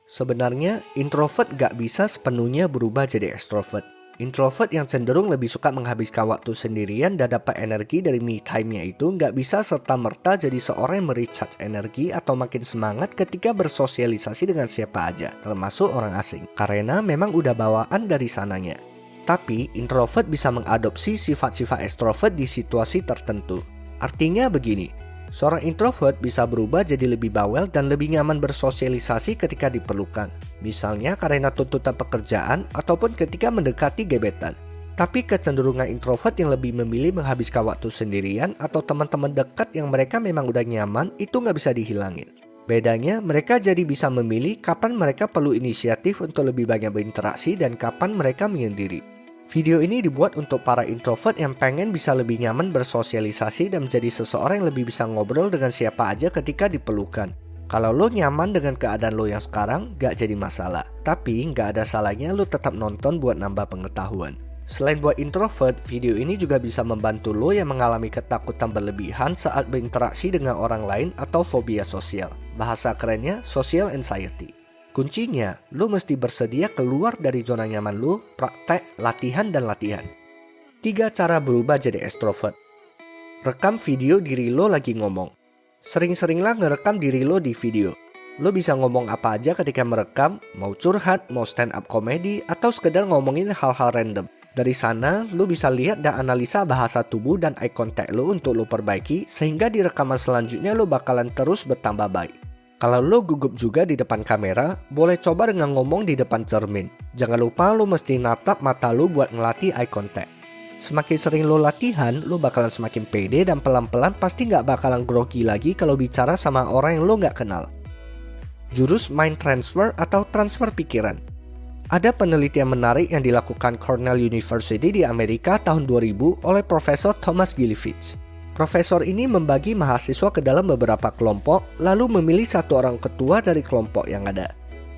Sebenarnya, introvert gak bisa sepenuhnya berubah jadi extrovert. Introvert yang cenderung lebih suka menghabiskan waktu sendirian dan dapat energi dari me time-nya itu gak bisa serta-merta jadi seorang yang merecharge energi atau makin semangat ketika bersosialisasi dengan siapa aja, termasuk orang asing. Karena memang udah bawaan dari sananya. Tapi, introvert bisa mengadopsi sifat-sifat extrovert di situasi tertentu. Artinya begini, seorang introvert bisa berubah jadi lebih bawel dan lebih nyaman bersosialisasi ketika diperlukan. Misalnya karena tuntutan pekerjaan ataupun ketika mendekati gebetan. Tapi kecenderungan introvert yang lebih memilih menghabiskan waktu sendirian atau teman-teman dekat yang mereka memang udah nyaman itu nggak bisa dihilangin. Bedanya, mereka jadi bisa memilih kapan mereka perlu inisiatif untuk lebih banyak berinteraksi dan kapan mereka menyendiri. Video ini dibuat untuk para introvert yang pengen bisa lebih nyaman bersosialisasi dan menjadi seseorang yang lebih bisa ngobrol dengan siapa aja ketika diperlukan. Kalau lo nyaman dengan keadaan lo yang sekarang, gak jadi masalah. Tapi gak ada salahnya lo tetap nonton buat nambah pengetahuan. Selain buat introvert, video ini juga bisa membantu lo yang mengalami ketakutan berlebihan saat berinteraksi dengan orang lain atau fobia sosial. Bahasa kerennya, social anxiety. Kuncinya, lo mesti bersedia keluar dari zona nyaman lo, praktek, latihan, dan latihan. 3 cara berubah jadi extrovert. Rekam video diri lo lagi ngomong. Sering-seringlah ngerekam diri lo di video. Lo bisa ngomong apa aja ketika merekam, mau curhat, mau stand up comedy, atau sekedar ngomongin hal-hal random. Dari sana, lo bisa lihat dan analisa bahasa tubuh dan eye contact lo untuk lo perbaiki, sehingga di rekaman selanjutnya lo bakalan terus bertambah baik. Kalau lo gugup juga di depan kamera, boleh coba dengan ngomong di depan cermin. Jangan lupa lo mesti natap mata lo buat ngelatih eye contact. Semakin sering lo latihan, lo bakalan semakin pede dan pelan-pelan pasti nggak bakalan grogi lagi kalau bicara sama orang yang lo nggak kenal. Jurus mind transfer atau transfer pikiran. Ada penelitian menarik yang dilakukan Cornell University di Amerika tahun 2000 oleh Profesor Thomas Gillifish. Profesor ini membagi mahasiswa ke dalam beberapa kelompok, lalu memilih satu orang ketua dari kelompok yang ada.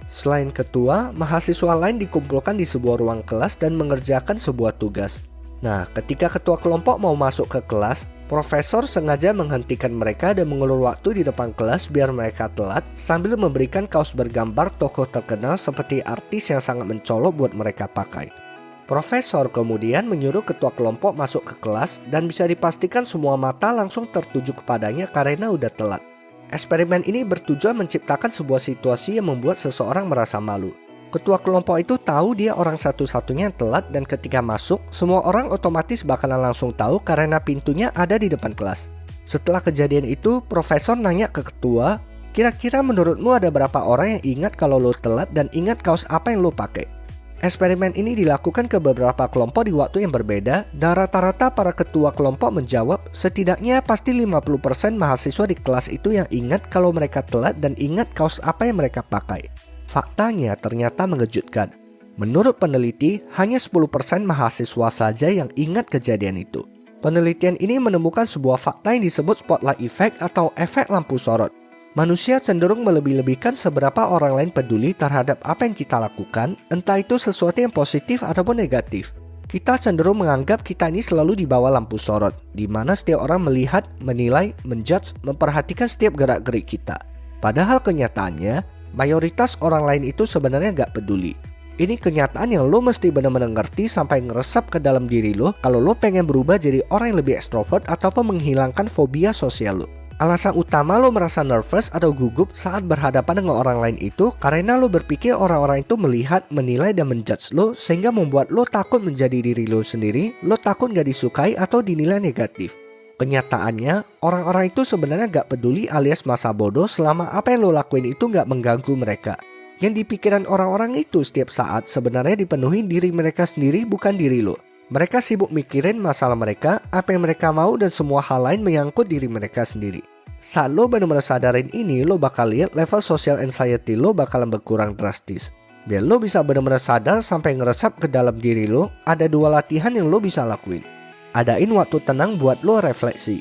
Selain ketua, mahasiswa lain dikumpulkan di sebuah ruang kelas dan mengerjakan sebuah tugas. Nah, ketika ketua kelompok mau masuk ke kelas, profesor sengaja menghentikan mereka dan mengulur waktu di depan kelas biar mereka telat sambil memberikan kaos bergambar tokoh terkenal seperti artis yang sangat mencolok buat mereka pakai. Profesor kemudian menyuruh ketua kelompok masuk ke kelas dan bisa dipastikan semua mata langsung tertuju kepadanya karena udah telat. Eksperimen ini bertujuan menciptakan sebuah situasi yang membuat seseorang merasa malu. Ketua kelompok itu tahu dia orang satu-satunya yang telat dan ketika masuk, semua orang otomatis bakalan langsung tahu karena pintunya ada di depan kelas. Setelah kejadian itu, profesor nanya ke ketua, kira-kira menurutmu ada berapa orang yang ingat kalau lo telat dan ingat kaos apa yang lo pakai? Eksperimen ini dilakukan ke beberapa kelompok di waktu yang berbeda dan rata-rata para ketua kelompok menjawab setidaknya pasti 50% mahasiswa di kelas itu yang ingat kalau mereka telat dan ingat kaos apa yang mereka pakai. Faktanya ternyata mengejutkan. Menurut peneliti, hanya 10% mahasiswa saja yang ingat kejadian itu. Penelitian ini menemukan sebuah fakta yang disebut spotlight effect atau efek lampu sorot. Manusia cenderung melebih-lebihkan seberapa orang lain peduli terhadap apa yang kita lakukan, entah itu sesuatu yang positif ataupun negatif. Kita cenderung menganggap kita ini selalu di bawah lampu sorot, di mana setiap orang melihat, menilai, menjudge, memperhatikan setiap gerak-gerik kita. Padahal kenyataannya, mayoritas orang lain itu sebenarnya gak peduli. Ini kenyataan yang lo mesti benar-benar ngerti sampai ngeresap ke dalam diri lo kalau lo pengen berubah jadi orang yang lebih extrovert ataupun menghilangkan fobia sosial lo. Alasan utama lo merasa nervous atau gugup saat berhadapan dengan orang lain itu karena lo berpikir orang-orang itu melihat, menilai, dan menjudge lo sehingga membuat lo takut menjadi diri lo sendiri, lo takut gak disukai atau dinilai negatif. Kenyataannya, orang-orang itu sebenarnya gak peduli alias masa bodoh selama apa yang lo lakuin itu gak mengganggu mereka. Yang di pikiran orang-orang itu setiap saat sebenarnya dipenuhi diri mereka sendiri bukan diri lo. Mereka sibuk mikirin masalah mereka, apa yang mereka mau dan semua hal lain menyangkut diri mereka sendiri. Saat lo benar-benar sadarin ini, lo bakal lihat level social anxiety lo bakalan berkurang drastis. Biar lo bisa benar-benar sadar sampai ngeresap ke dalam diri lo, ada 2 latihan yang lo bisa lakuin. Adain waktu tenang buat lo refleksi.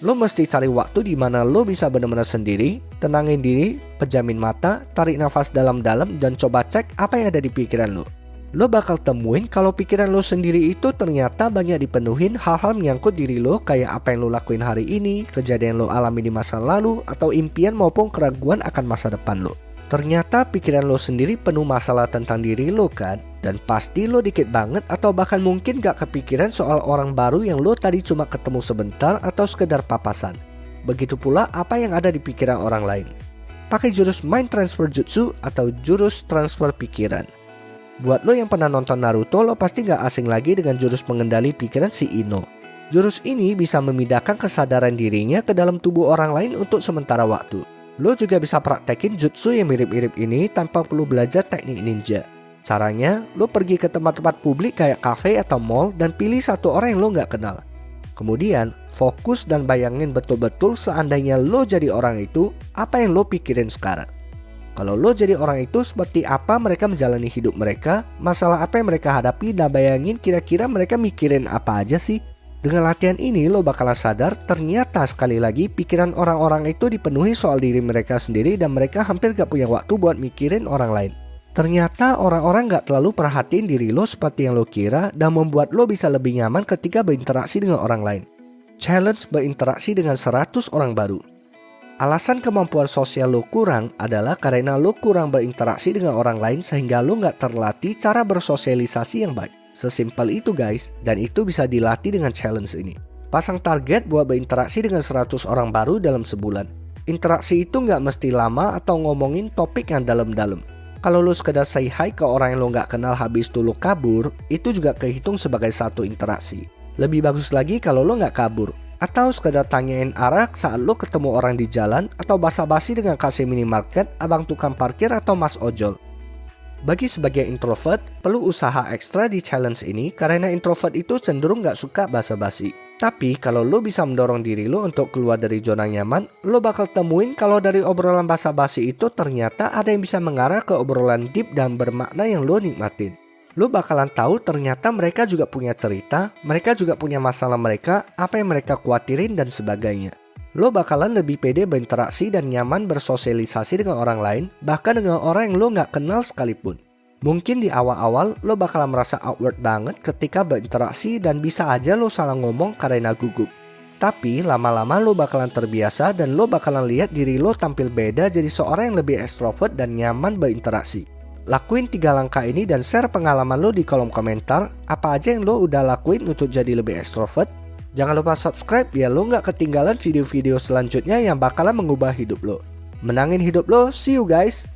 Lo mesti cari waktu di mana lo bisa benar-benar sendiri, tenangin diri, pejamin mata, tarik nafas dalam-dalam dan coba cek apa yang ada di pikiran lo. Lo bakal temuin kalau pikiran lo sendiri itu ternyata banyak dipenuhin hal-hal menyangkut diri lo kayak apa yang lo lakuin hari ini, kejadian lo alami di masa lalu, atau impian maupun keraguan akan masa depan lo. Ternyata pikiran lo sendiri penuh masalah tentang diri lo kan? Dan pasti lo dikit banget atau bahkan mungkin gak kepikiran soal orang baru yang lo tadi cuma ketemu sebentar atau sekedar papasan. Begitu pula apa yang ada di pikiran orang lain. Pakai jurus Mind Transfer Jutsu atau jurus transfer pikiran. Buat lo yang pernah nonton Naruto, lo pasti gak asing lagi dengan jurus pengendali pikiran si Ino. Jurus ini bisa memindahkan kesadaran dirinya ke dalam tubuh orang lain untuk sementara waktu. Lo juga bisa praktekin jutsu yang mirip-mirip ini tanpa perlu belajar teknik ninja. Caranya, lo pergi ke tempat-tempat publik kayak kafe atau mall dan pilih satu orang yang lo gak kenal. Kemudian, fokus dan bayangin betul-betul seandainya lo jadi orang itu, apa yang lo pikirin sekarang. Kalau lo jadi orang itu, seperti apa mereka menjalani hidup mereka, masalah apa yang mereka hadapi, dan bayangin kira-kira mereka mikirin apa aja sih. Dengan latihan ini lo bakalan sadar ternyata sekali lagi pikiran orang-orang itu dipenuhi soal diri mereka sendiri dan mereka hampir gak punya waktu buat mikirin orang lain. Ternyata orang-orang gak terlalu perhatiin diri lo seperti yang lo kira dan membuat lo bisa lebih nyaman ketika berinteraksi dengan orang lain. Challenge berinteraksi dengan 100 orang baru. Alasan kemampuan sosial lo kurang adalah karena lo kurang berinteraksi dengan orang lain sehingga lo gak terlatih cara bersosialisasi yang baik. Sesimpel itu guys, dan itu bisa dilatih dengan challenge ini. Pasang target buat berinteraksi dengan 100 orang baru dalam sebulan. Interaksi itu nggak mesti lama atau ngomongin topik yang dalam-dalam. Kalau lo sekedar say hi ke orang yang lo nggak kenal habis itu lo kabur, itu juga kehitung sebagai satu interaksi. Lebih bagus lagi kalau lo nggak kabur, atau sekedar tanyain arah saat lo ketemu orang di jalan, atau basa-basi dengan kasir minimarket, abang tukang parkir, atau mas ojol. Bagi sebagian introvert, perlu usaha ekstra di challenge ini karena introvert itu cenderung gak suka basa-basi. Tapi kalau lo bisa mendorong diri lo untuk keluar dari zona nyaman, lo bakal temuin kalau dari obrolan basa-basi itu ternyata ada yang bisa mengarah ke obrolan deep dan bermakna yang lo nikmatin. Lo bakalan tahu ternyata mereka juga punya cerita, mereka juga punya masalah mereka, apa yang mereka khawatirin dan sebagainya. Lo bakalan lebih pede berinteraksi dan nyaman bersosialisasi dengan orang lain, bahkan dengan orang yang lo gak kenal sekalipun. Mungkin di awal-awal lo bakalan merasa awkward banget ketika berinteraksi dan bisa aja lo salah ngomong karena gugup. Tapi lama-lama lo bakalan terbiasa dan lo bakalan lihat diri lo tampil beda jadi seorang yang lebih ekstrovert dan nyaman berinteraksi. Lakuin 3 langkah ini dan share pengalaman lo di kolom komentar, apa aja yang lo udah lakuin untuk jadi lebih ekstrovert. Jangan lupa subscribe biar lo gak ketinggalan video-video selanjutnya yang bakalan mengubah hidup lo. Menangin hidup lo, see you guys!